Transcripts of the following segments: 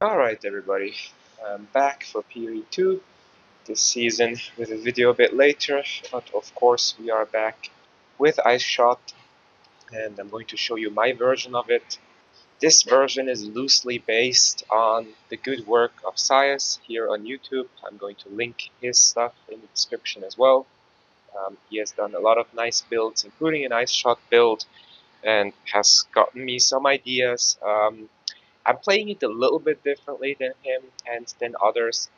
Alright everybody, I'm back for Period 2 this season with a video a bit later, but of course we are back with xesht, and I'm going to show you my version of it. This version is loosely based on the good work of Sias here on YouTube. I'm going to link his stuff in the description as well. He has done a lot of nice builds, including an xesht build, and has gotten me some ideas. I'm playing it a little bit differently than him and than others.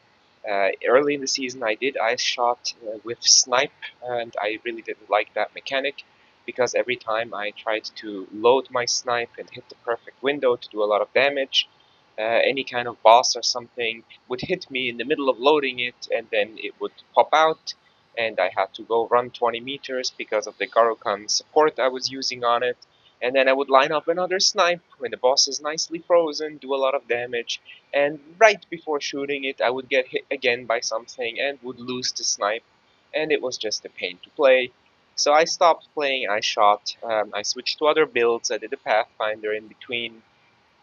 Early in the season, I did xesht with snipe, and I really didn't like that mechanic because every time I tried to load my snipe and hit the perfect window to do a lot of damage, any kind of boss or something would hit me in the middle of loading it, and then it would pop out, and I had to go run 20 meters because of the Garukan support I was using on it. And then I would line up another snipe when the boss is nicely frozen, do a lot of damage, and right before shooting it, I would get hit again by something and would lose the snipe, and it was just a pain to play. So I stopped playing xesht. I switched to other builds. I did a Pathfinder in between.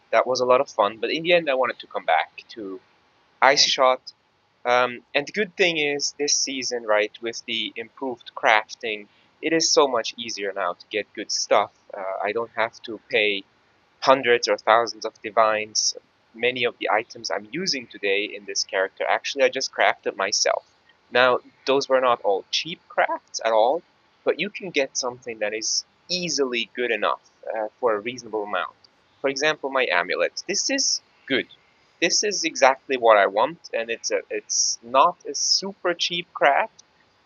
That was a lot of fun, but in the end, I wanted to come back to xesht. And the good thing is, this season, right, with the improved crafting, it is so much easier now to get good stuff. I don't have to pay hundreds or thousands of divines. Many of the items I'm using today in this character, actually, I just crafted myself. Now, those were not all cheap crafts at all, but you can get something that is easily good enough for a reasonable amount. For example, my amulet. This is good. This is exactly what I want, and it's not a super cheap craft,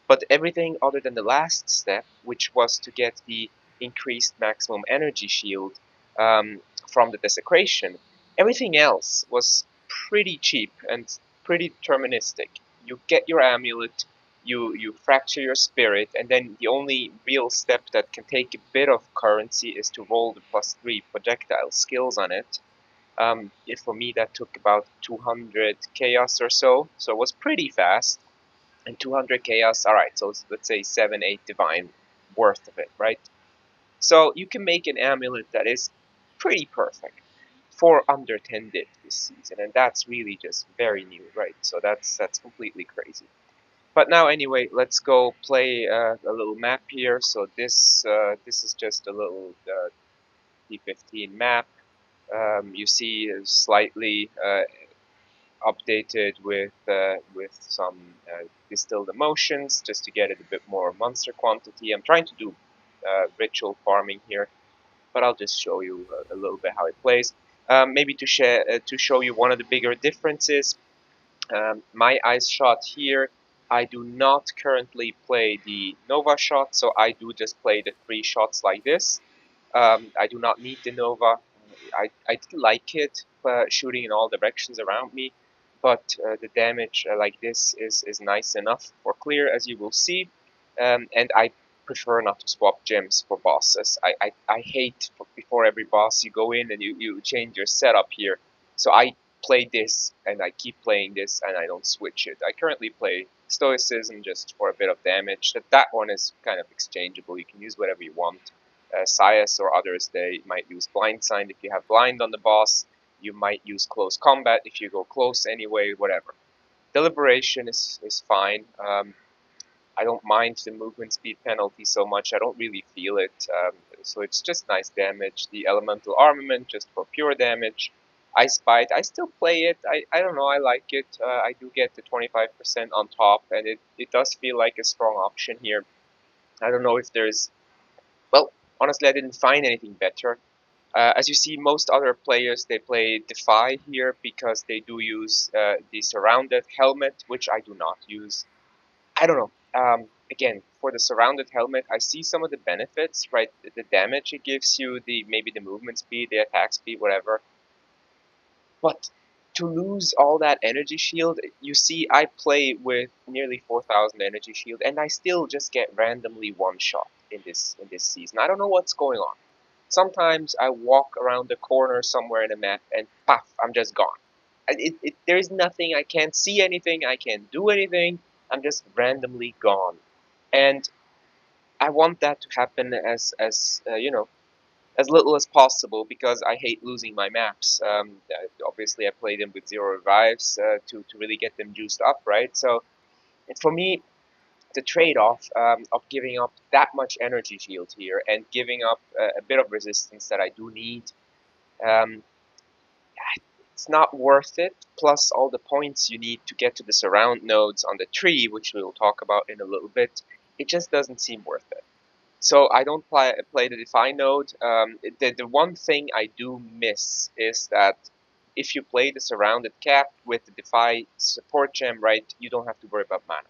but everything other than the last step, which was to get the increased maximum energy shield, from the desecration, everything else was pretty cheap and pretty deterministic. You get your amulet, you fracture your spirit, and then the only real step that can take a bit of currency is to roll the +3 projectile skills on it. For me, that took about 200 chaos or so it was pretty fast. And 200 chaos, alright, so let's say 7, 8 divine worth of it, right? So you can make an amulet that is pretty perfect for under 10 div this season, and that's really just very new, right? So that's completely crazy. But now anyway, let's go play a little map here. So this is just a little P15 map. You see slightly updated with some distilled emotions just to get it a bit more monster quantity. I'm trying to do ritual farming here, but I'll just show you a little bit how it plays. Maybe to show you one of the bigger differences. My xesht here, I do not currently play the Nova shot, so I do just play the 3 shots like this. I do not need the Nova. I did like it, shooting in all directions around me, but the damage like this is nice enough for clear, as you will see. And I prefer not to swap gems for bosses. I hate before every boss you go in and you change your setup here. So I play this and I keep playing this and I don't switch it. I currently play Stoicism just for a bit of damage. That one is kind of exchangeable. You can use whatever you want. Sias or others, they might use Blind Sign if you have blind on the boss. You might use Close Combat if you go close anyway, whatever. Deliberation is fine. I don't mind the movement speed penalty so much. I don't really feel it. So it's just nice damage. The Elemental Armament just for pure damage. Ice Bite, I still play it. I don't know, I like it. I do get the 25% on top, and it does feel like a strong option here. I don't know if there's, well, honestly, I didn't find anything better. As you see, most other players, they play Defy here because they do use the surrounded helmet, which I do not use. I don't know. Again, for the surrounded helmet, I see some of the benefits, right? The damage it gives you, the maybe the movement speed, the attack speed, whatever. But to lose all that energy shield, you see, I play with nearly 4,000 energy shield, and I still just get randomly one shot in this season. I don't know what's going on. Sometimes I walk around the corner somewhere in a map, and paf, I'm just gone. There is nothing. I can't see anything. I can't do anything. I'm just randomly gone, and I want that to happen as you know, as little as possible because I hate losing my maps. obviously I play them with 0 revives to really get them juiced up, right? So for me, the trade-off of giving up that much energy shield here and giving up a bit of resistance that I do need, um, it's not worth it. Plus all the points you need to get to the surround nodes on the tree, which we'll talk about in a little bit, it just doesn't seem worth it. So I don't play the Defy node. The one thing I do miss is that if you play the Surrounded Cap with the Defy support gem, right, you don't have to worry about mana.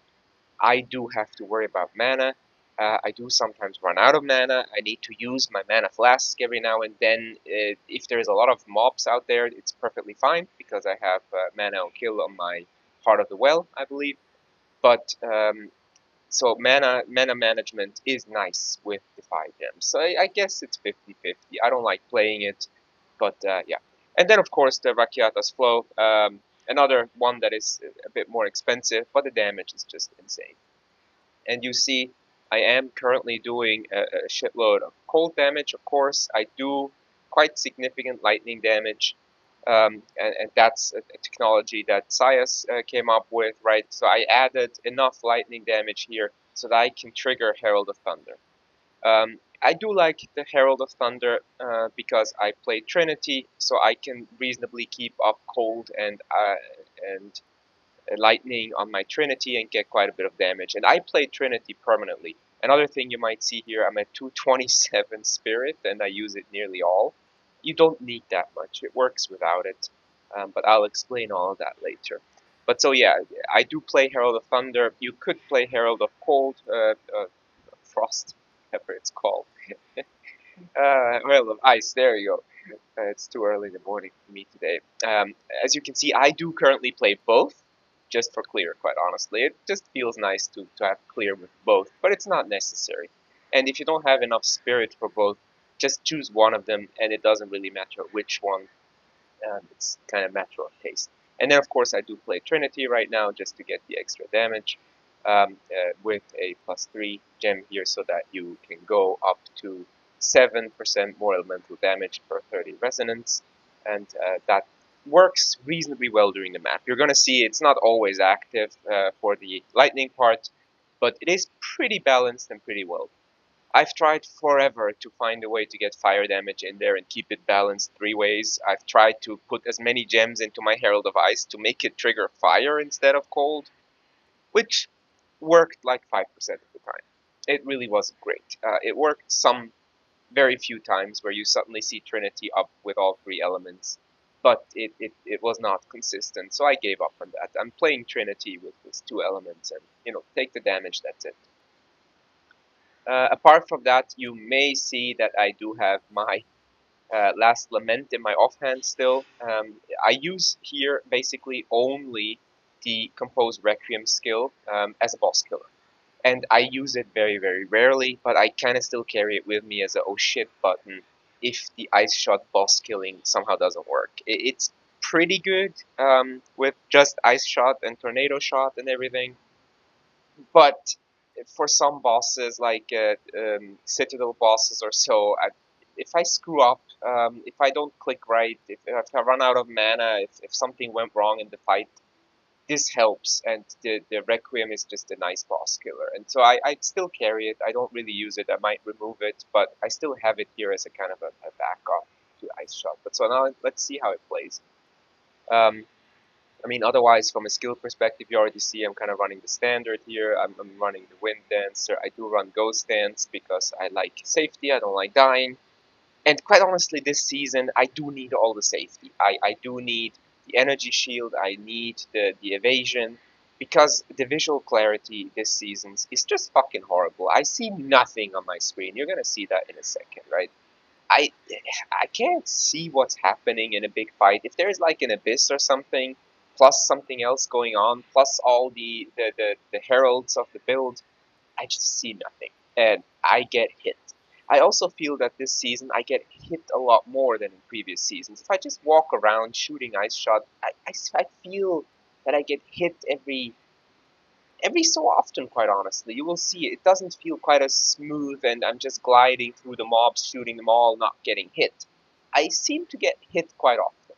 I do have to worry about mana. I do sometimes run out of mana. I need to use my mana flask every now and then. If there's a lot of mobs out there, it's perfectly fine because I have mana on kill on my Heart of the Well, I believe. But so mana management is nice with Defy gems. So I guess it's 50-50. I don't like playing it, but yeah. And then of course the Rakiata's Flow, another one that is a bit more expensive, but the damage is just insane. And you see, I am currently doing a shitload of cold damage. Of course, I do quite significant lightning damage, and that's a technology that Sias came up with, right? So I added enough lightning damage here so that I can trigger Herald of Thunder. I do like the Herald of Thunder because I play Trinity, so I can reasonably keep up cold and lightning on my Trinity and get quite a bit of damage. And I play Trinity permanently. Another thing you might see here, I'm at 227 Spirit and I use it nearly all. You don't need that much. It works without it. But I'll explain all of that later. But so yeah, I do play Herald of Thunder. You could play Herald of Cold, Frost, whatever it's called. Herald of Ice, there you go. It's too early in the morning for me today. As you can see, I do currently play both, just for clear, quite honestly. It just feels nice to have clear with both, but it's not necessary. And if you don't have enough spirit for both, just choose one of them, and it doesn't really matter which one. It's kind of matter of taste. And then, of course, I do play Trinity right now just to get the extra damage with a +3 gem here so that you can go up to 7% more elemental damage per 30 resonance. And that works reasonably well during the map. You're going to see it's not always active for the lightning part, but it is pretty balanced and pretty well. I've tried forever to find a way to get fire damage in there and keep it balanced 3 ways. I've tried to put as many gems into my Herald of Ice to make it trigger fire instead of cold, which worked like 5% of the time. It really wasn't great. It worked some very few times where you suddenly see Trinity up with all 3 elements, but it was not consistent, so I gave up on that. I'm playing Trinity with these 2 elements and, take the damage, that's it. Apart from that, you may see that I do have my Last Lament in my offhand still. I use here basically only the Compose Requiem skill as a boss killer. And I use it very, very rarely, but I kind of still carry it with me as a oh shit button if the Ice Shot boss killing somehow doesn't work. It's pretty good with just Ice Shot and Tornado Shot and everything, but for some bosses, like Citadel bosses or so, if I screw up, if I don't click right, if I run out of mana, if something went wrong in the fight, this helps, and the Requiem is just a nice boss killer. And so I still carry it. I don't really use it. I might remove it, but I still have it here as a kind of a backup to Ice Shot. But so now let's see how it plays. I mean, otherwise, from a skill perspective, you already see I'm kind of running the standard here. I'm running the Wind Dancer. I do run Ghost Dance because I like safety. I don't like dying. And quite honestly, this season, I do need all the safety. I do need the energy shield. I need the evasion. Because the visual clarity this season is just fucking horrible. I see nothing on my screen. You're going to see that in a second, right? I I can't see what's happening in a big fight. If there's like an abyss or something, plus something else going on, plus all the heralds of the build, I just see nothing. And I get hit. I also feel that this season I get hit a lot more than in previous seasons. If I just walk around shooting Ice Shot, I feel that I get hit every so often, quite honestly. You will see it doesn't feel quite as smooth, and I'm just gliding through the mobs, shooting them all, not getting hit. I seem to get hit quite often.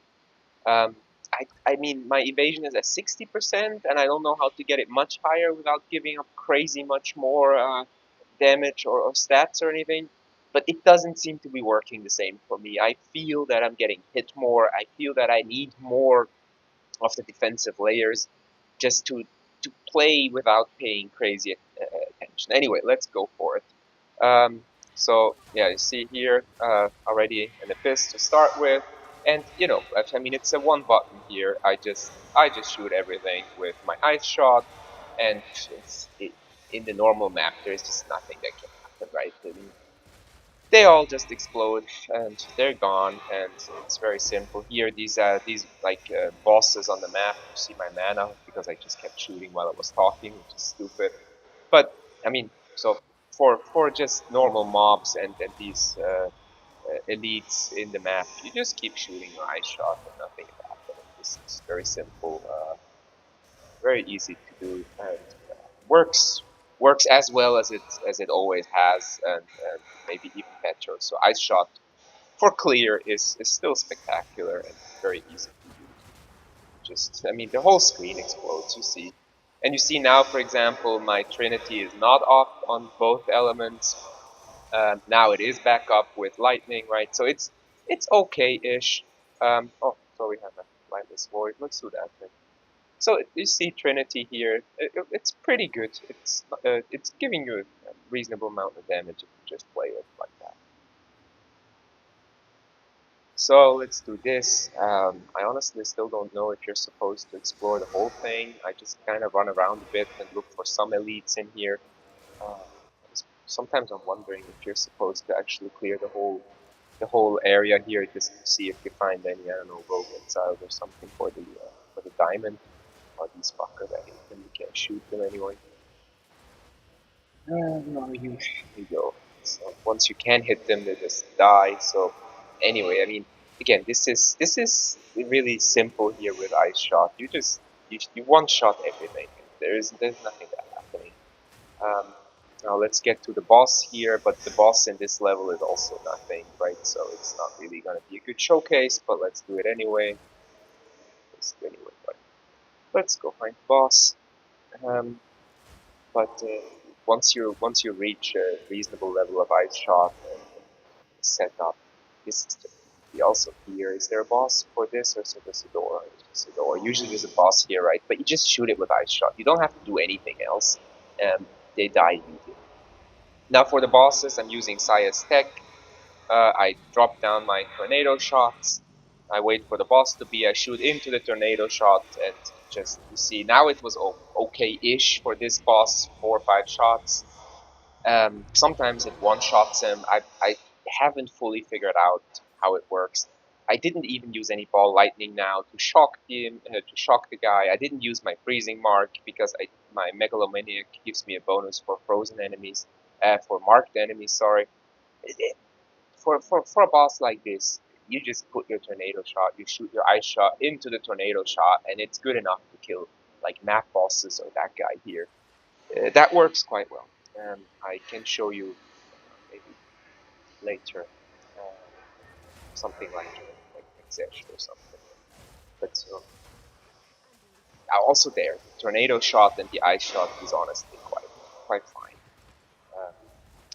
Um, I mean, my evasion is at 60%, and I don't know how to get it much higher without giving up crazy much more damage or stats or anything. But it doesn't seem to be working the same for me. I feel that I'm getting hit more. I feel that I need more of the defensive layers just to play without paying crazy attention. Anyway, let's go for it. So yeah, you see here already an abyss to start with, and you know, I mean, it's a one button here. I just shoot everything with my ice shot, and in the normal map, there's just nothing that can happen, right? I mean, they all just explode and they're gone, and it's very simple. Here, these like bosses on the map. You see my mana because I just kept shooting while I was talking, which is stupid. But I mean, so for just normal mobs and these elites in the map, you just keep shooting your ice shot and nothing is happening. This is very simple, very easy to do, and works works as well as it always has, and maybe even better. So ice shot for clear is still spectacular and very easy to use. Just, I mean, the whole screen explodes, you see. And you see now, for example, my Trinity is not off on both elements. Now it is back up with lightning, right? So it's okay-ish. Oh, so we have a lightless void. Let's do that then. So you see Trinity here. It's pretty good. It's giving you a reasonable amount of damage if you just play it like that. So let's do this. I honestly still don't know if you're supposed to explore the whole thing. I just kind of run around a bit and look for some elites in here. Uh, Sometimes I'm wondering if you're supposed to actually clear the whole area here just to see if you find any, I don't know, rogue exiles or something for the diamond. Or these fuckers, I hate them. You can't shoot them anyway. No, you go. So once you can hit them, they just die. So anyway, I mean, again, this is really simple here with ice shot. You one shot everything. There's nothing that happening. Um, Now let's get to the boss here, but the boss in this level is also nothing, right? So it's not really gonna be a good showcase, but let's do it anyway. Let's do it anyway. But let's go find the boss. Um, but once you reach a reasonable level of ice shot and setup, this is the also here. Is there a boss for this, or is it just a door? It's just a door. Usually there's a boss here, right? But you just shoot it with ice shot. You don't have to do anything else. They die immediately. Now for the bosses, I'm using Saya's tech. I drop down my tornado shots. I wait for the boss to be. I shoot into the tornado shot, and just you see now it was okay-ish for this boss, 4 or 5 shots. Sometimes it one-shots him. I haven't fully figured out how it works. I didn't even use any ball lightning now to shock the guy. I didn't use my freezing mark because my megalomaniac gives me a bonus for frozen enemies, for marked enemies. Sorry. For a boss like this, you just put your tornado shot, you shoot your ice shot into the tornado shot, and it's good enough to kill like map bosses or that guy here. That works quite well. I can show you maybe later uh, something like xesht or something. But also there, the tornado shot and the ice shot is honestly quite fine. Um,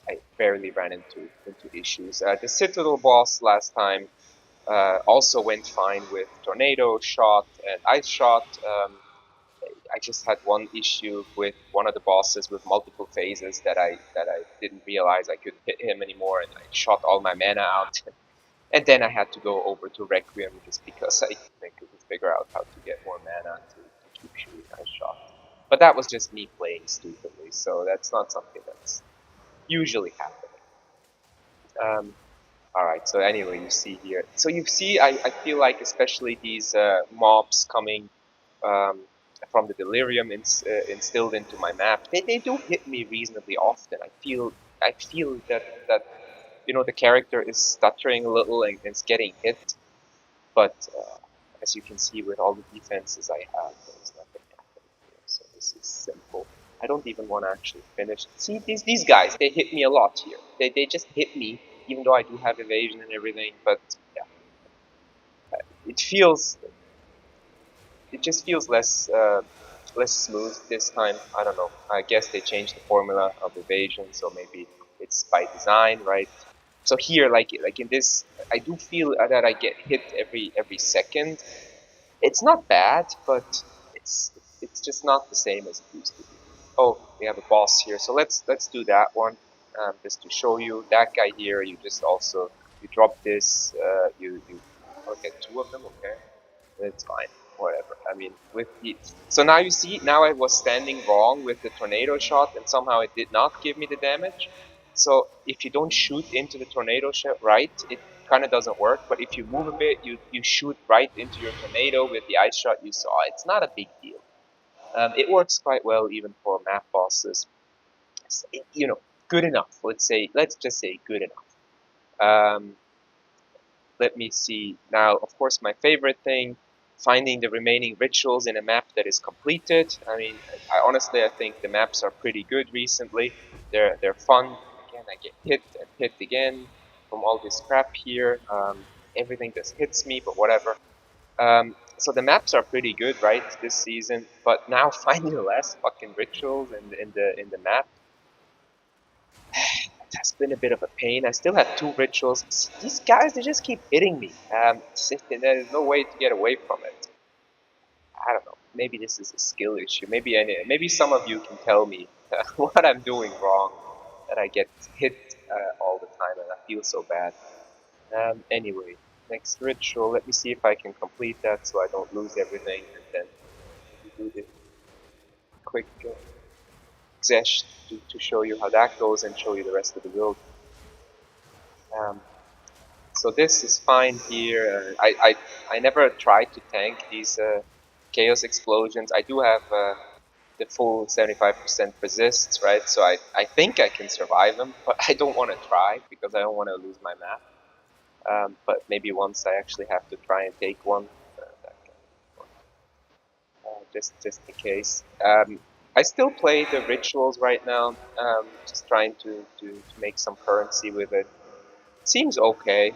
I barely ran into issues. The Citadel boss last time also went fine with tornado shot and ice shot. I just had one issue with one of the bosses with multiple phases that I didn't realize I couldn't hit him anymore, and I shot all my mana out. And then I had to go over to Requiem just because I couldn't figure out how to get more mana to keep shooting ice shot. But that was just me playing stupidly, so that's not something that's usually happening. All right. So anyway, you see here. So you see, I feel like especially these mobs coming um, from the delirium instilled into my map, they do hit me reasonably often. I feel that the character is stuttering a little and is getting hit, but as you can see with all the defenses I have, there's nothing happening here. So this is simple. I don't even want to actually finish. See, these guys, they hit me a lot here. They just hit me, even though I do have evasion and everything. But yeah, it feels it just feels less smooth this time. I don't know. I guess they changed the formula of evasion, so maybe it's by design, right? So here, like in this, I do feel that I get hit every second. It's not bad, but it's it's just not the same as it used to be. Oh, we have a boss here, so let's do that one, just to show you that guy here. You just also you drop this, you oh, get two of them, okay, it's fine, whatever. I mean, with the so now you see now I was standing wrong with the tornado shot, and somehow it did not give me the damage. So if you don't shoot into the tornado shot right, it kind of doesn't work. But if you move a bit, you shoot right into your tornado with the ice shot you saw. It's not a big deal. It works quite well even for map bosses. You know, good enough. Let's just say good enough. Um, Let me see. Now, of course, my favorite thing, finding the remaining rituals in a map that is completed. I mean, I think the maps are pretty good recently. They're fun. Again, I get hit and hit again from all this crap here. Everything just hits me, but whatever. So the maps are pretty good, right, this season. But now finding the last fucking rituals in the map, it has been a bit of a pain. I still have two rituals. These guys, they just keep hitting me. There's no way to get away from it. I don't know. Maybe this is a skill issue. Maybe some of you can tell me what I'm doing wrong, that I get hit all the time and I feel so bad. Anyway, next ritual. Let me see if I can complete that so I don't lose everything, and then do the quick xesht to show you how that goes and show you the rest of the build. Um, So this is fine here. I never tried to tank these chaos explosions. I do have the full 75% resists, right? So I think I can survive them, but I don't want to try because I don't want to lose my map. But maybe once I actually have to try and take one, just in case. I still play the rituals right now, just trying to make some currency with it. Seems okay.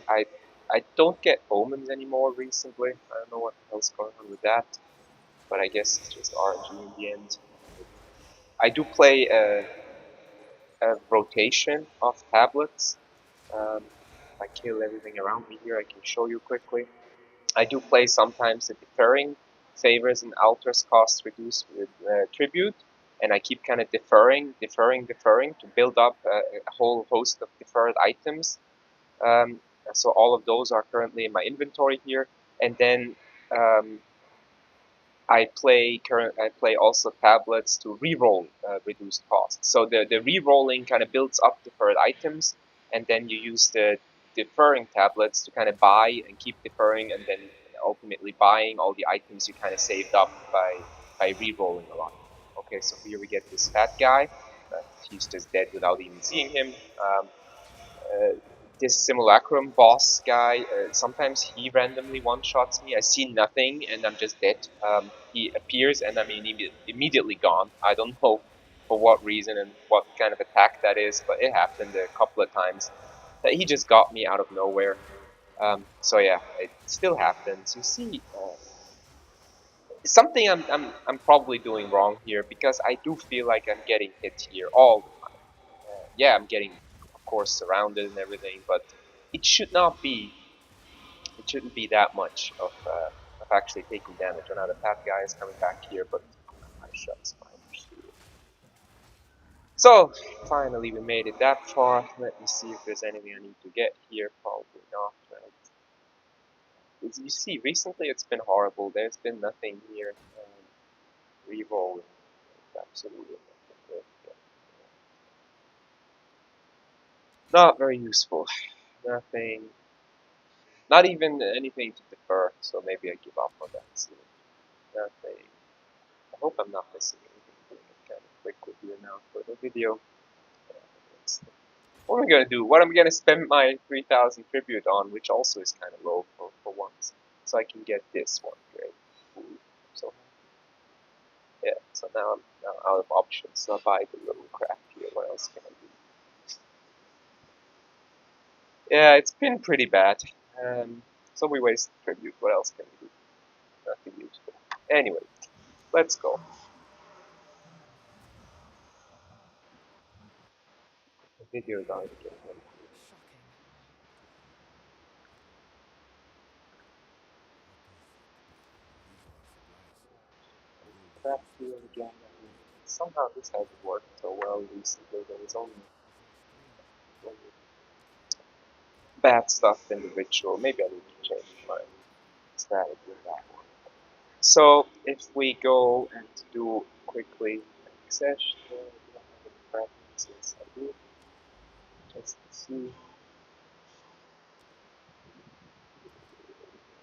I don't get omens anymore recently. I don't know what the hell's going on with that, but I guess it's just RNG in the end. I do play a rotation of tablets. If I kill everything around me here, I can show you quickly. I do play sometimes the deferring favors and altars cost reduced with tribute, and I keep kind of deferring to build up a whole host of deferred items. Um, so all of those are currently in my inventory here, and then um, I play also tablets to reroll reduced costs. So the rerolling kind of builds up deferred items, and then you use the deferring tablets to kind of buy and keep deferring, and then ultimately buying all the items you kind of saved up by rerolling a lot. Okay, so here we get this fat guy. He's just dead without even seeing him. Uh, this simulacrum boss guy, sometimes he randomly one-shots me. I see nothing and I'm just dead. He appears and I'm immediately gone. I don't know for what reason and what kind of attack that is, but it happened a couple of times. He just got me out of nowhere. So yeah, it still happens. You see, something I'm probably doing wrong here because I do feel like I'm getting hit here all the time. Yeah, I'm getting, of course, surrounded and everything, but it should not be. It shouldn't be that much of actually taking damage. I know the fat guy is coming back here, but my shot's fine. So finally, we made it that far. Let me see if there's anything I need to get here. Probably not. Right? As you see, recently it's been horrible. There's been nothing here. Reroll, absolutely nothing. Not very useful. Nothing. Not even anything to defer, so maybe I give up on that soon. Nothing. I hope I'm not missing anything. Doing it kind of quickly here now for the video. What am I gonna do? What am I gonna spend my 3,000 tribute on, which also is kind of low for once, so I can get this one. Great. Ooh, so yeah. So now I'm out of options. So I buy the little crap here. What else can I do? Yeah, it's been pretty bad. So we waste tribute. What else can we do? Nothing useful. Anyway, let's go. The video is already getting ready. Back here again. I mean, somehow this hasn't worked so well recently. There was only bad stuff in the ritual. Maybe I need to change my strategy in that one. So if we go and do quickly xesht, we don't have any preferences. I do just see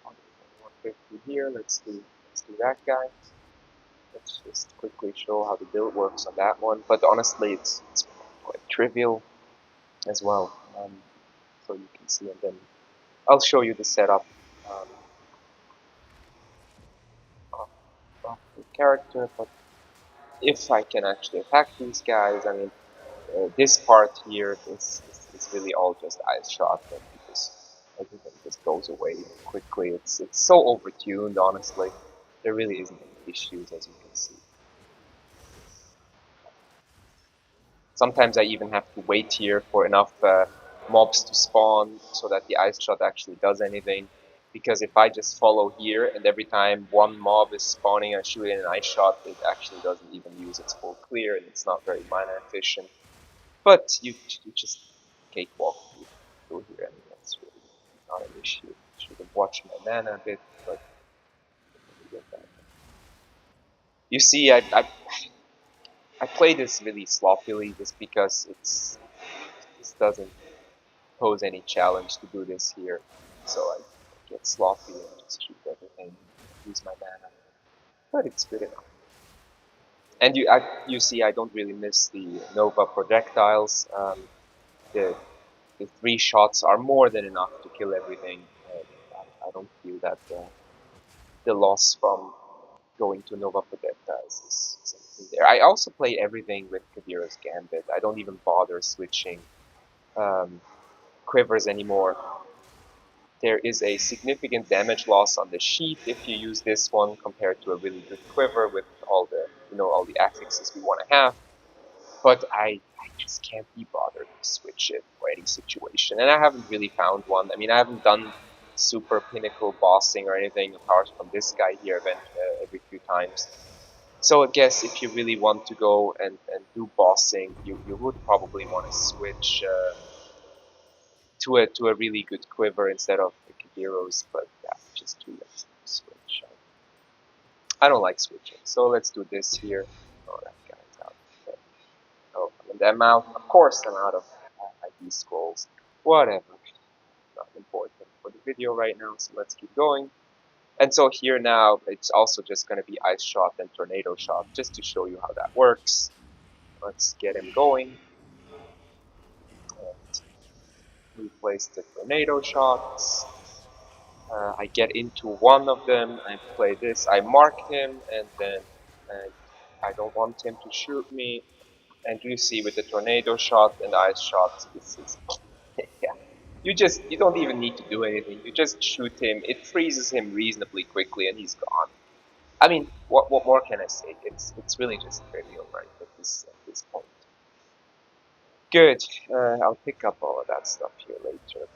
150 here. Let's do that guy. Let's just quickly show how the build works on that one. But honestly, it's quite trivial as well. So you can see, and then I'll show you the setup um, of, of the character. But if I can actually attack these guys, I mean, this part here is really all just ice shot, and because everything just goes away quickly. It's so overtuned, honestly. There really isn't any issues, as you can see. Sometimes I even have to wait here for enough mobs to spawn so that the ice shot actually does anything. Because if I just follow here and every time one mob is spawning I shoot in an ice shot, it actually doesn't even use its full clear and it's not very mana efficient. But you just cakewalk through here. I mean, that's really not an issue. Should have watched my mana a bit, but you see, I play this really sloppily just because this doesn't pose any challenge to do this here. So I get sloppy and just shoot everything, use my mana, but it's good enough. And you see, I don't really miss the Nova projectiles. The the 3 shots are more than enough to kill everything. I don't feel that the loss from going to Nova projectiles is anything there. I also play everything with Kadira's Gambit. I don't even bother switching um, quivers anymore. There is a significant damage loss on the sheath if you use this one compared to a really good quiver with all the all the affixes we want to have. But I just can't be bothered to switch it for any situation, and I haven't really found one. I mean, I haven't done super pinnacle bossing or anything apart from this guy here event every few times. So I guess if you really want to go and do bossing, you would probably want to switch to a really good quiver instead of the Kabiros, but yeah, just too lazy to switch. I don't like switching, so let's do this here. Oh, that guy's out. Okay. Oh, and I'm out. Of course, I'm out of ID scrolls. Whatever. Not important for the video right now, so let's keep going. And so here now, it's also just going to be Ice Shot and Tornado Shot, just to show you how that works. Let's get him going. And replace the Tornado Shots. I get into one of them, I play this, I mark him, and then I don't want him to shoot me. And you see with the Tornado Shot and the Ice Shot, this is yeah. You don't even need to do anything. You just shoot him. It freezes him reasonably quickly, and he's gone. I mean, what more can I say? It's really just trivial, right? At this point. Good. I'll pick up all of that stuff here later.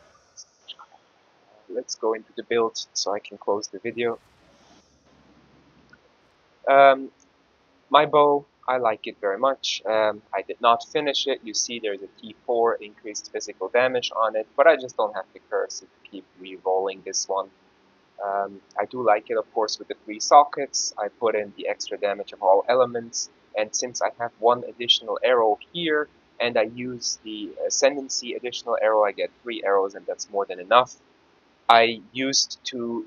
Let's go into the build so I can close the video. Um, my bow, I like it very much. I did not finish it. You see there's a T4 increased physical damage on it, but I just don't have the curse to keep re-rolling this one. I do like it, of course, with the 3 sockets. I put in the extra damage of all elements, and since I have one additional arrow here, and I use the Ascendancy additional arrow, I get 3 arrows, and that's more than enough. I used to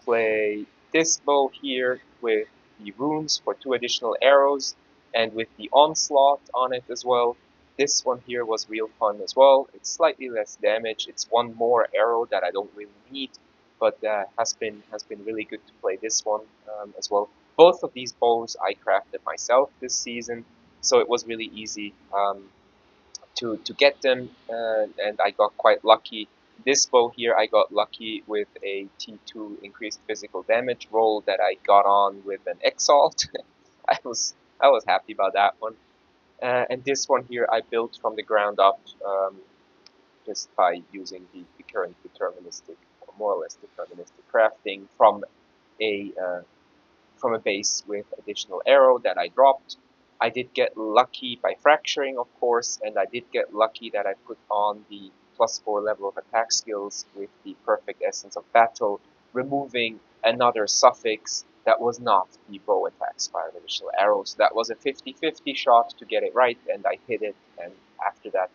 play this bow here with the runes for 2 additional arrows and with the onslaught on it as well. This one here was real fun as well. It's slightly less damage. It's 1 more arrow that I don't really need, but has been really good to play this one as well. Both of these bows I crafted myself this season, so it was really easy to get them, and I got quite lucky This bow here, I got lucky with a T2 increased physical damage roll that I got on with an Exile. I was I was happy about that one. And this one here, I built from the ground up, just by using the current deterministic, or more or less deterministic crafting a uh, from a base with additional arrow that I dropped. I did get lucky by fracturing, of course, and I did get lucky that I put on the +4 level of attack skills with the perfect essence of battle, removing another suffix that was not the bow attacks by additional arrows. That was a 50-50 shot to get it right, and I hit it, and after that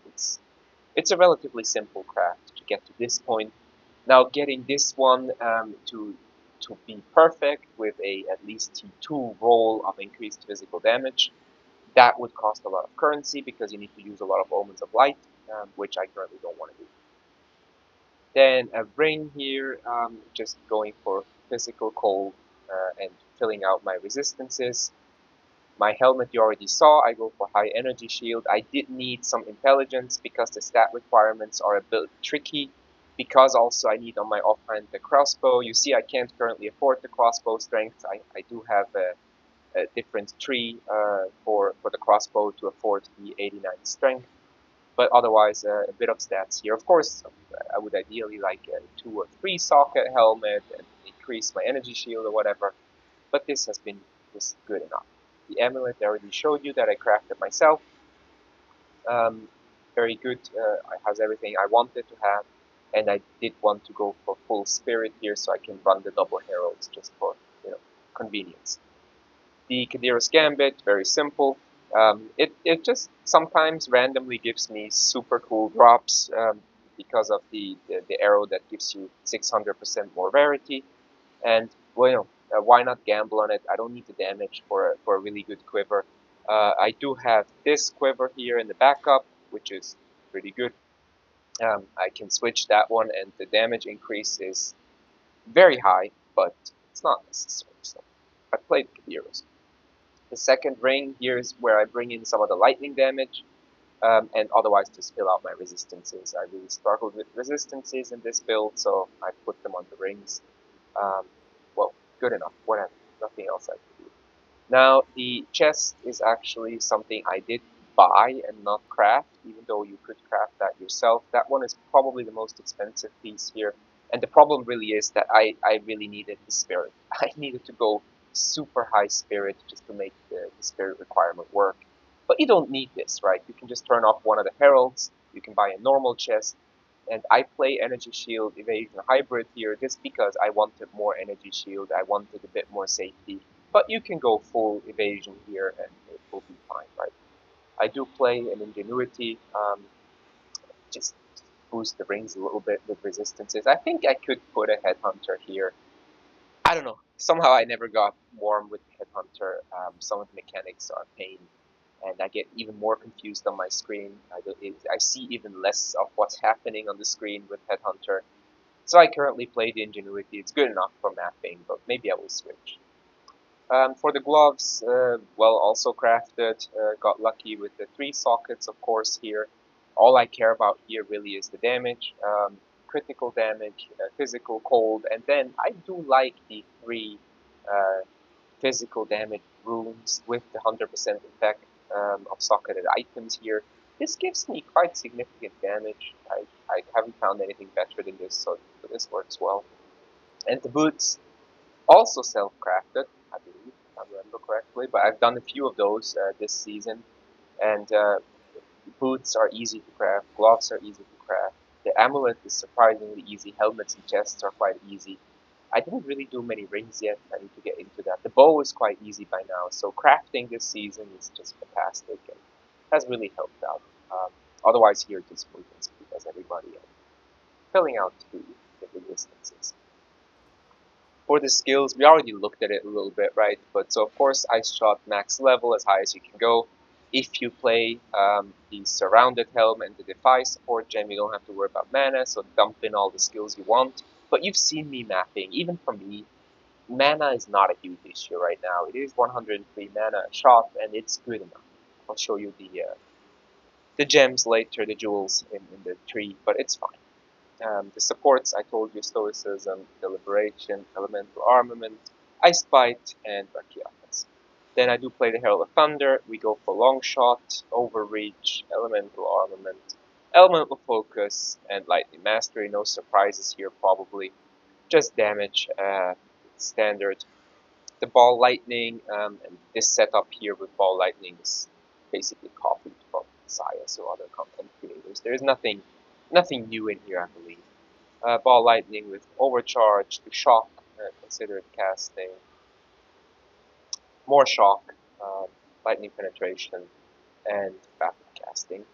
it's a relatively simple craft to get to this point. Now getting this one to be perfect with a at least T2 roll of increased physical damage, that would cost a lot of currency because you need to use a lot of Omens of Light, which I currently don't want to do. Then a ring here, just going for physical cold and filling out my resistances. My helmet you already saw, I go for high energy shield. I did need some intelligence because the stat requirements are a bit tricky. Because also I need on my offhand the crossbow. You see I can't currently afford the crossbow strength. I do have a different tree for the crossbow to afford the 89 strength. But otherwise a bit of stats here. Of course I would ideally like a 2 or 3 socket helmet and increase my energy shield or whatever. But this has been just good enough. The amulet I already showed you that I crafted myself. Very good. It has everything I wanted to have, and I did want to go for full spirit here, so I can run the double heralds just for convenience. The Kadira's Gambit, very simple. It just sometimes randomly gives me super cool drops because of the arrow that gives you 600% more rarity. And well, why not gamble on it? I don't need the damage for a really good quiver. I do have this quiver here in the backup, which is pretty good. I can switch that one, and the damage increase is very high, but it's not necessary. So I played Kabiros. The second ring here is where I bring in some of the lightning damage, and otherwise to fill out my resistances. I really struggled with resistances in this build, so I put them on the rings. Um, well, good enough, whatever, nothing else I could do. Now, the chest is actually something I did buy and not craft, even though you could craft that yourself. That one is probably the most expensive piece here. And the problem really is that I really needed the spirit. I needed to go super high spirit just to make the spirit requirement work. But you don't need this, right? You can just turn off one of the heralds, you can buy a normal chest, and I play Energy Shield Evasion Hybrid here just because I wanted more Energy Shield, I wanted a bit more safety. But you can go full Evasion here and it will be fine, right? I do play an Ingenuity, just boost the rings a little bit with resistances. I think I could put a Headhunter here. I don't know. Somehow I never got warm with Headhunter. Some of the mechanics are a pain, and I get even more confused on my screen. I see even less of what's happening on the screen with Headhunter. So I currently play the Ingenuity. It's good enough for mapping, but maybe I will switch. For the gloves, well, also crafted. Got lucky with the 3 sockets, of course, here. All I care about here really is the damage. Critical damage, physical cold, and then I do like the 3 uh, physical damage runes with the 100% effect of socketed items here. This gives me quite significant damage. I haven't found anything better than this, so this works well. And the boots, also self-crafted, I believe, if I remember correctly, but I've done a few of those this season, and boots are easy to craft, gloves are easy to craft, the amulet is surprisingly easy, helmets and chests are quite easy. I didn't really do many rings yet, I need to get into that. The bow is quite easy by now, so crafting this season is just fantastic and has really helped out. Otherwise here just moving speed as everybody else, filling out the resistances. For the skills, we already looked at it a little bit, right? But so of course, Ice Shot max level as high as you can go. If you play the Surrounded Helm and the Defy support gem, you don't have to worry about mana, so dump in all the skills you want. But you've seen me mapping, even for me, mana is not a huge issue right now. It is 103 mana a shot, and it's good enough. I'll show you the gems later, the jewels in the tree, but it's fine. The supports I told you: Stoicism, Deliberation, Elemental Armament, Ice Bite, and Brachiopods. Then I do play the Herald of Thunder. We go for Long Shot, Overreach, Elemental Armament, Elemental Focus, and Lightning Mastery. No surprises here, probably. Just damage, standard. The Ball Lightning, and this setup here with Ball Lightning is basically copied from Science or other content creators. There is nothing new in here, I believe. Ball Lightning with Overcharge, to Shock, considered casting, more Shock, Lightning Penetration, and Rapid Casting.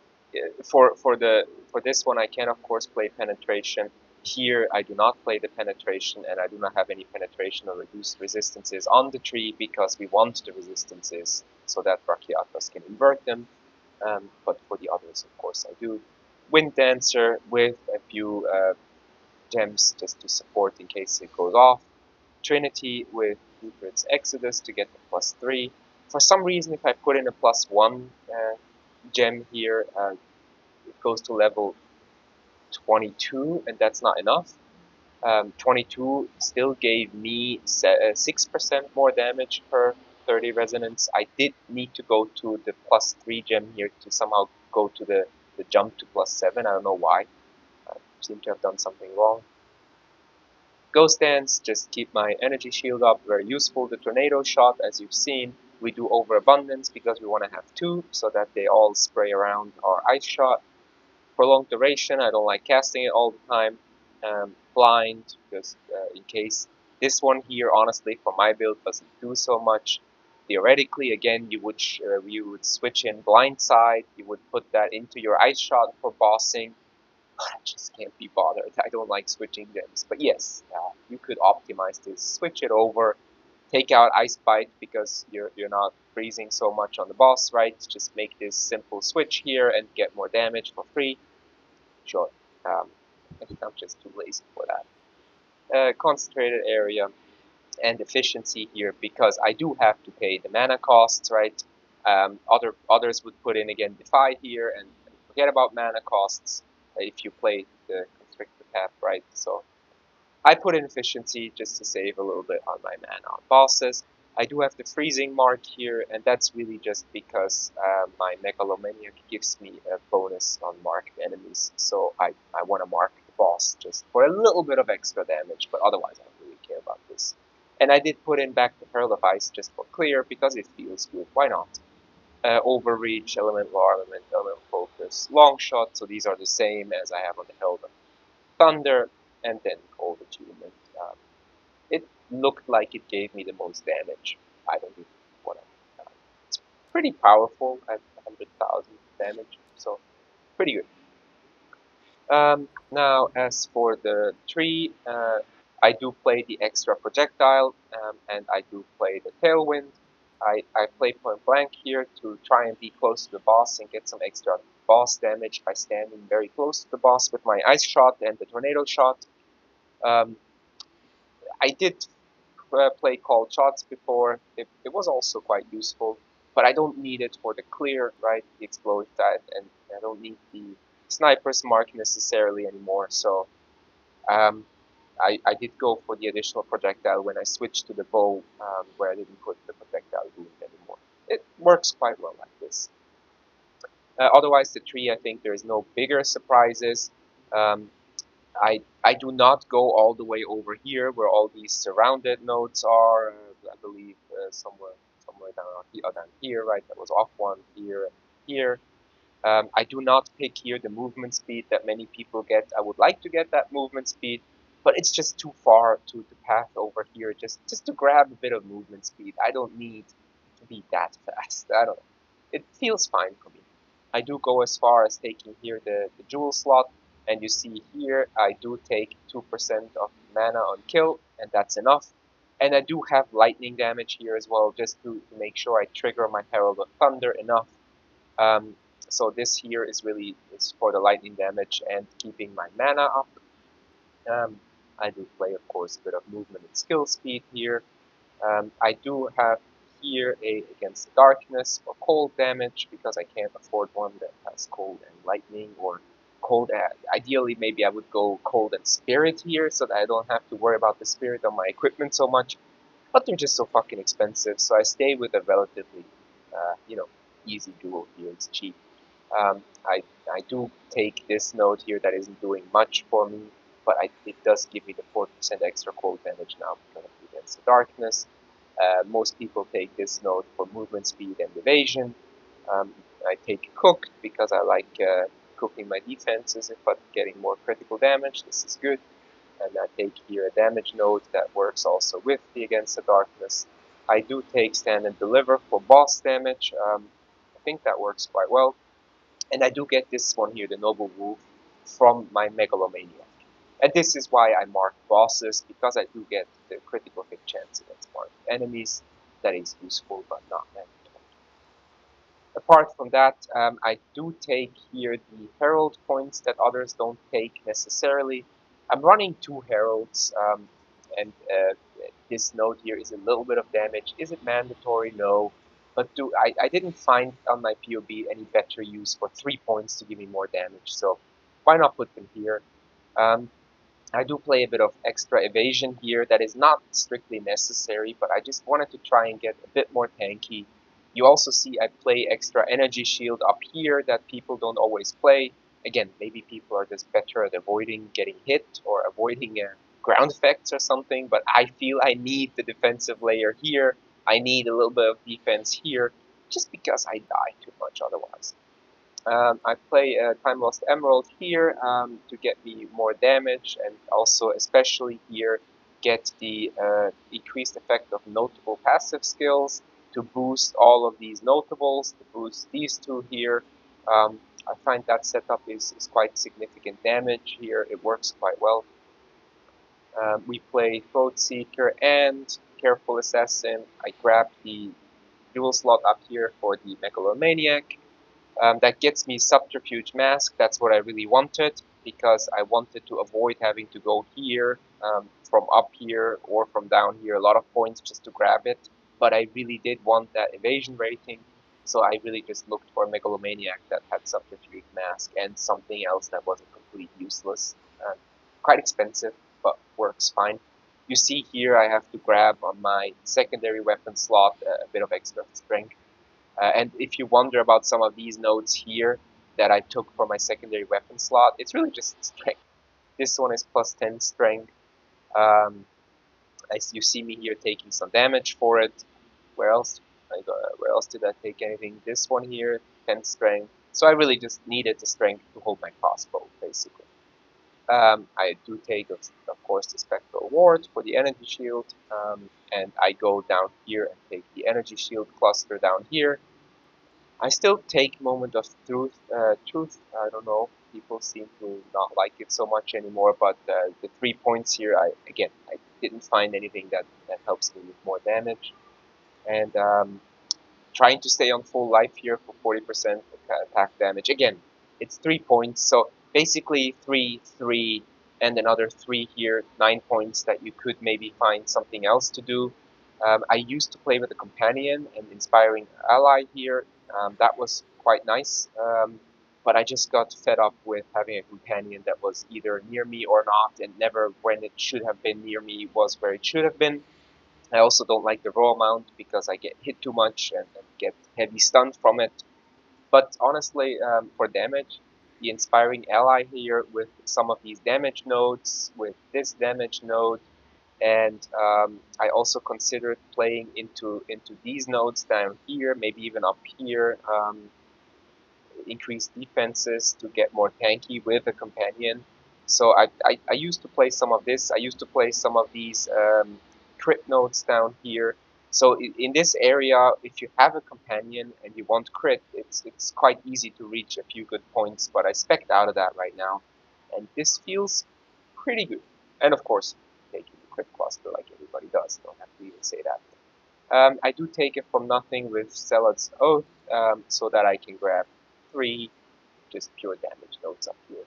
For this one, I can of course play Penetration. Here, I do not play the Penetration, and I do not have any Penetration or reduced resistances on the tree because we want the resistances so that Brachiopods can invert them. But for the others, of course, I do. Wind Dancer with a few gems just to support in case it goes off. Trinity with Blueprint's Exodus to get the +3. For some reason, if I put in a +1 gem here, it goes to level 22, and that's not enough. 22 still gave me 6% more damage per 30 resonance. I did need to go to the +3 gem here to somehow go to the jump to +7. I don't know why. I seem to have done something wrong. Ghost Dance, just keep my energy shield up, very useful. The Tornado Shot, as you've seen, we do overabundance because we want to have 2 so that they all spray around our Ice Shot. Prolonged Duration, I don't like casting it all the time. Blind, because in case this one here, honestly, for my build, doesn't do so much. Theoretically, again, you would switch in Blindside, you would put that into your Ice Shot for bossing. I just can't be bothered. I don't like switching gems. But yes, you could optimize this. Switch it over. Take out Ice Bite because you're not freezing so much on the boss, right? Just make this simple switch here and get more damage for free. Sure. I think I'm just too lazy for that. Concentrated area and efficiency here because I do have to pay the mana costs, right? Others would put in again Defy here and forget about mana costs if you play the Constrictor path, right? So I put in efficiency just to save a little bit on my mana on bosses. I do have the freezing mark here, and that's really just because my Megalomaniac gives me a bonus on marked enemies. So I want to mark the boss just for a little bit of extra damage, but otherwise I don't really care about this. And I did put in back the Pearl of Ice just for clear because it feels good. Why not? Overreach, Elemental Armament, Elemental Focus, Long Shot. So these are the same as I have on the Herald of Thunder, and then Cold Attunement. It looked like it gave me the most damage. I don't even want to. It's pretty powerful at 100,000 damage, so pretty good. Now, as for the tree, I do play the extra projectile, and I do play the tailwind. I play point blank here to try and be close to the boss and get some extra boss damage by standing very close to the boss with my ice shot and the tornado shot. I did play called shots before. It was also quite useful, but I don't need it for the clear, right? The explode that, and I don't need the sniper's mark necessarily anymore. So um, I did go for the additional projectile when I switched to the bow, where I didn't put the projectile wound anymore. It works quite well like this. Otherwise, the tree, I think there is no bigger surprises. Um, I do not go all the way over here where all these surrounded nodes are. I believe somewhere down here, right? That was off one here and here. I do not pick here the movement speed that many people get. I would like to get that movement speed, but it's just too far to the path over here. Just to grab a bit of movement speed. I don't need to be that fast. I don't know. It feels fine for me. I do go as far as taking here the jewel slot, and you see here I do take 2% of mana on kill, and that's enough. And I do have lightning damage here as well, just to make sure I trigger my Herald of Thunder enough. Um, so this here is for the lightning damage and keeping my mana up. I do play, of course, a bit of movement and skill speed here. I do have here a against darkness for cold damage because I can't afford one that has cold and lightning, or cold. Ideally, maybe I would go cold and spirit here so that I don't have to worry about the spirit on my equipment so much. But they're just so fucking expensive, so I stay with a relatively, easy duo here. It's cheap. I do take this node here that isn't doing much for me, but it does give me the 4% extra cold damage now because of the Against the Darkness. Most people take this node for movement speed and evasion. I take Cooked because I like cooking my defenses but getting more critical damage. This is good. And I take here a damage node that works also with the Against the Darkness. I do take Stand and Deliver for boss damage. I think that works quite well. And I do get this one here, the Noble Wolf, from my Megalomaniac. And this is why I mark bosses, because I do get the critical hit chance against marked enemies. That is useful, but not mandatory. Apart from that, I do take here the Herald points that others don't take necessarily. I'm running 2 Heralds, and this node here is a little bit of damage. Is it mandatory? No. But I didn't find on my POB any better use for 3 points to give me more damage, so why not put them here? Um, I do play a bit of extra evasion here that is not strictly necessary, but I just wanted to try and get a bit more tanky. You also see I play extra energy shield up here that people don't always play. Again, maybe people are just better at avoiding getting hit or avoiding ground effects or something, but I feel I need the defensive layer here. I need a little bit of defense here, just because I die too much otherwise. I play a Time Lost Emerald here to get me more damage, and also especially here get the increased effect of notable passive skills to boost all of these notables, to boost these two here. I find that setup is quite significant damage here. It works quite well. We play Throat Seeker and Careful Assassin. I grab the dual slot up here for the Megalomaniac. That gets me Subterfuge Mask. That's what I really wanted, because I wanted to avoid having to go here, from up here or from down here, a lot of points just to grab it. But I really did want that evasion rating, so I really just looked for a Megalomaniac that had Subterfuge Mask and something else that wasn't completely useless. Quite expensive, but works fine. You see here I have to grab on my secondary weapon slot a bit of extra strength. And if you wonder about some of these nodes here that I took from my secondary weapon slot, it's really just strength. This one is plus 10 strength. As you see me here taking some damage for it. Where else? Where else did I take anything? This one here, 10 strength. So I really just needed the strength to hold my crossbow, basically. I do take, of course, the Spectral Ward for the energy shield, and I go down here and take the energy shield cluster down here. I still take Moment of Truth. I don't know. People seem to not like it so much anymore. But the 3 points here, I didn't find anything that helps me with more damage. And trying to stay on full life here for 40% attack damage. Again, it's 3 points. So basically 3, 3, and another 3 here, 9 points that you could maybe find something else to do. I used to play with a companion and inspiring ally here. That was quite nice. But I just got fed up with having a companion that was either near me or not, and never when it should have been near me was where it should have been. I also don't like the raw mount because I get hit too much and get heavy stunned from it. But honestly, for damage, the inspiring ally here with some of these damage nodes, with this damage node, and I also considered playing into these nodes down here, maybe even up here, increase defenses to get more tanky with a companion. So I used to play some of this. I used to play some of these crit nodes down here. So in this area, if you have a companion and you want crit, it's quite easy to reach a few good points. But I spec'd out of that right now, and this feels pretty good. And of course, taking the crit cluster like everybody does. Don't have to even say that. I do take it from nothing with Zealot's Oath, so that I can grab 3 just pure damage nodes up here.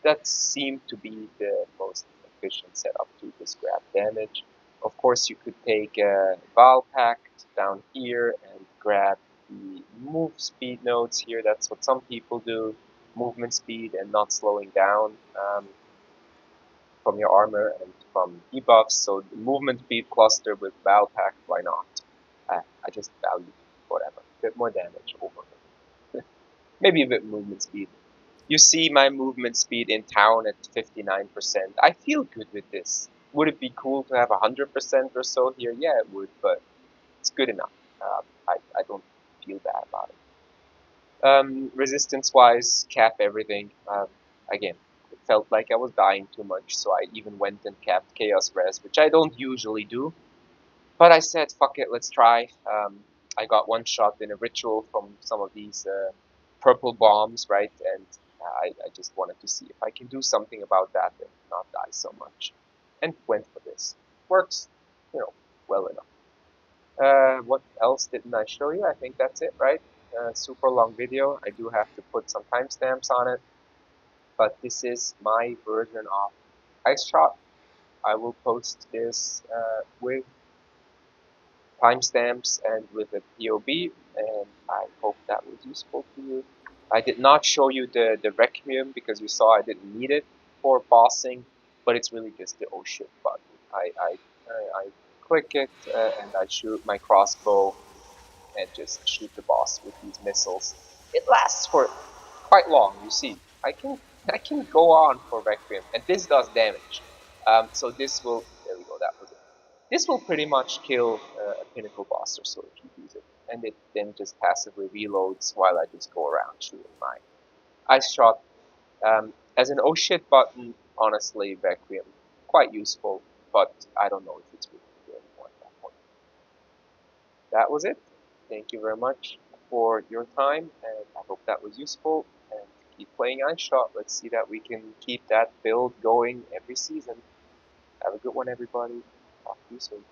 That seemed to be the most efficient setup to just grab damage. Of course, you could take a Val Pact down here and grab the move speed nodes here. That's what some people do. movement speed and not slowing down from your armor and from debuffs. So the movement speed cluster with Val Pack, why not? I just value whatever. A bit more damage over. Maybe a bit movement speed. You see my movement speed in town at 59%. I feel good with this. Would it be cool to have 100% or so here? Yeah, it would, but it's good enough. I don't feel bad about it. Resistance-wise, cap everything. Again, it felt like I was dying too much, so I even went and capped Chaos Res, which I don't usually do. But I said, fuck it, let's try. I got one shot in a ritual from some of these purple bombs, right? And I just wanted to see if I can do something about that and not die so much. And went for this. Works, well enough. What else didn't I show you? I think that's it, right? Super long video. I do have to put some timestamps on it, but this is my version of Ice Shot. I will post this with timestamps and with a POB, and I hope that was useful to you. I did not show you the Requiem because you saw I didn't need it for bossing, but it's really just the oh shit button. I click it and I shoot my crossbow and just shoot the boss with these missiles. It lasts for quite long, you see. I can go on for Requiem, and this does damage. So this will, there we go, that was it. This will pretty much kill a pinnacle boss or so if you use it, and it then just passively reloads while I just go around shooting my ice shot. As an oh shit button, honestly, Requiem quite useful, but I don't know if it's really good anymore at that point. That was it. Thank you very much for your time, and I hope that was useful. And keep playing Ice Shot. Let's see that we can keep that build going every season. Have a good one, everybody. Talk to you soon.